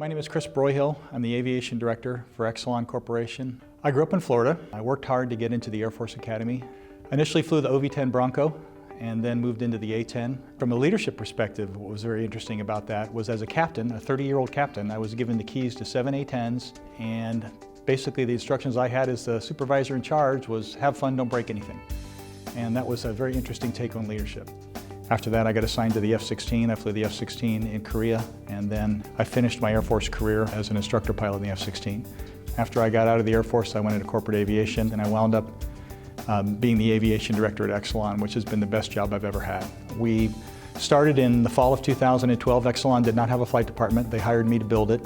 My name is Chris Broyhill. I'm the Aviation Director for Exelon Corporation. I grew up in Florida. I worked hard to get into the Air Force Academy. I initially flew the OV-10 Bronco and then moved into the A-10. From a leadership perspective, what was very interesting about that was as a captain, a 30-year-old captain, I was given the keys to 7 A-10s, and basically the instructions I had as the supervisor in charge was have fun, don't break anything. And that was a very interesting take on leadership. After that, I got assigned to the F-16. I flew the F-16 in Korea, and then I finished my Air Force career as an instructor pilot in the F-16. After I got out of the Air Force, I went into corporate aviation, and I wound up being the aviation director at Exelon, which has been the best job I've ever had. We started in the fall of 2012. Exelon did not have a flight department. They hired me to build it.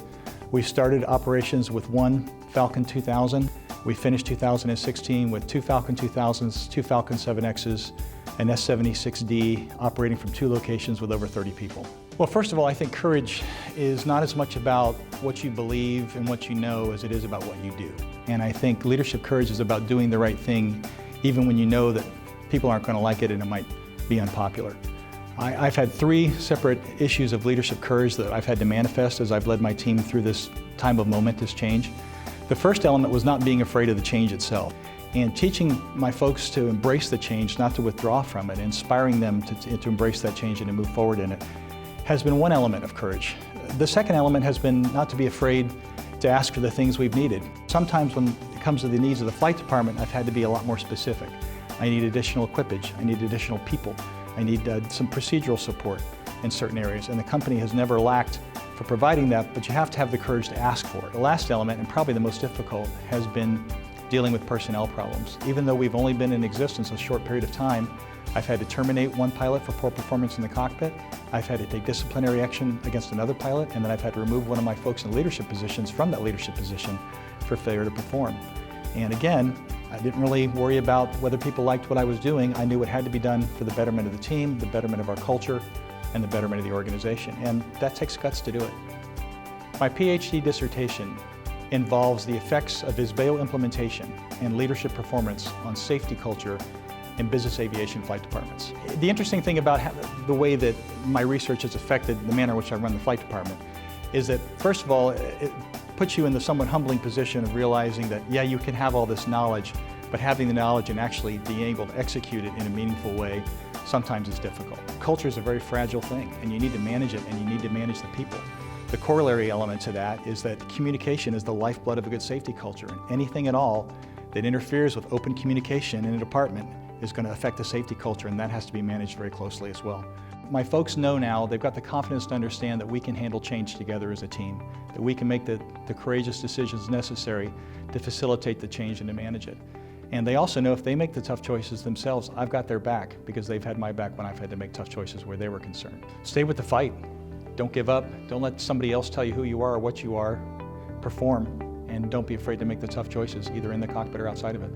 We started operations with one Falcon 2000. We finished 2016 with 2 Falcon 2000s, 2 Falcon 7Xs, an S-76D operating from 2 locations with over 30 people. Well, first of all, I think courage is not as much about what you believe and what you know as it is about what you do. And I think leadership courage is about doing the right thing even when you know that people aren't going to like it and it might be unpopular. I've had 3 separate issues of leadership courage that I've had to manifest as I've led my team through this time of momentous change. The first element was not being afraid of the change itself, and teaching my folks to embrace the change, not to withdraw from it, inspiring them to embrace that change and to move forward in it, has been one element of courage. The second element has been not to be afraid to ask for the things we've needed. Sometimes when it comes to the needs of the flight department, I've had to be a lot more specific. I need additional equipage, I need additional people, I need some procedural support in certain areas, and the company has never lacked for providing that, but you have to have the courage to ask for it. The last element, and probably the most difficult, has been dealing with personnel problems. Even though we've only been in existence a short period of time, I've had to terminate one pilot for poor performance in the cockpit. I've had to take disciplinary action against another pilot, and then I've had to remove one of my folks in leadership positions from that leadership position for failure to perform. And again, I didn't really worry about whether people liked what I was doing. I knew it had to be done for the betterment of the team, the betterment of our culture, and the betterment of the organization. And that takes guts to do it. My PhD dissertation involves the effects of ISBEO implementation and leadership performance on safety culture in business aviation flight departments. The interesting thing about the way that my research has affected the manner in which I run the flight department is that, first of all, it puts you in the somewhat humbling position of realizing that, yeah, you can have all this knowledge, but having the knowledge and actually being able to execute it in a meaningful way sometimes is difficult. Culture is a very fragile thing, and you need to manage it, and you need to manage the people. The corollary element to that is that communication is the lifeblood of a good safety culture, and anything at all that interferes with open communication in a department is going to affect the safety culture, and that has to be managed very closely as well. My folks know now, they've got the confidence to understand that we can handle change together as a team, that we can make the courageous decisions necessary to facilitate the change and to manage it. And they also know if they make the tough choices themselves, I've got their back because they've had my back when I've had to make tough choices where they were concerned. Stay with the fight. Don't give up. Don't let somebody else tell you who you are or what you are. Perform, and don't be afraid to make the tough choices, either in the cockpit or outside of it.